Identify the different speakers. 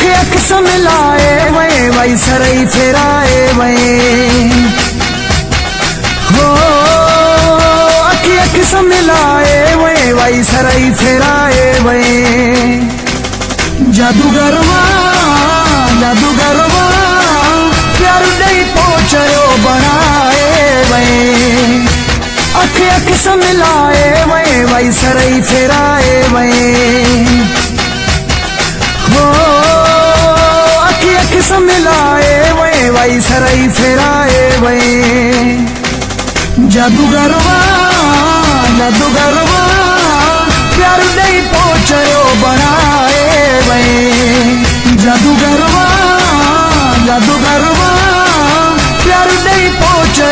Speaker 1: अख अख मिलाए वे वही सरई फेराए वे हो अख अख मिलाए वे वही सरई फेराए वे जादूगरवा जादूगरवा प्यार नहीं पहुंचो बनाए वे अख अख मिलाए वे वही सरई फेराए वे हो अख अख मिलाए वे वही सरई फेराए वे जादूगरवा जादूगरवा प्यार नहीं पहुंचो बनाए वे जादूगरवा जादूगरवा प्यार नहीं पहुंचो